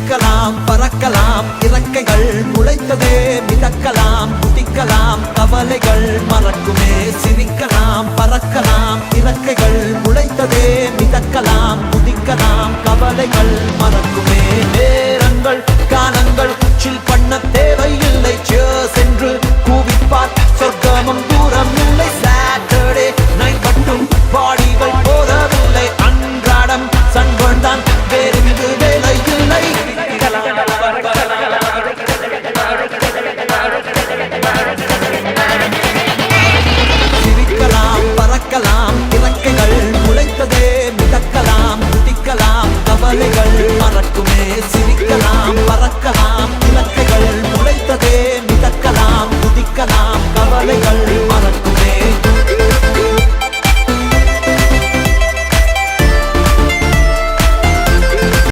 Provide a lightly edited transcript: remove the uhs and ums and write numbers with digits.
சிரிக்கலாம் பறக்கலாம் இறக்கைகள் முளைத்ததே மிதக்கலாம் குதிக்கலாம் கவலைகள் மறக்குமே சிரிக்கலாம் பறக்கலாம் இறக்கைகள் முளைத்ததே மிதக்கலாம் குதிக்கலாம் கவலைகள் மறக்குமே நேரங்கள் காலங்கள் சில் பண்ண தேவையில்லை சென்று கூவிப்பார் சொர்க்கமும் தூரம் இல்லை சாட்டர்டே நைட் மட்டும் பாடிகள் போதவில்லை அன்றாடம் சன்பன் தான் வேறெங்கு வேலை இல்லை சிரிக்கலாம் பறக்கலாம் இறக்கைகள் முளைத்ததே மிதக்கலாம் குதிக்கலாம் கவலைகள் மறக்குமே சிரிக்கலாம் பறக்கலாம்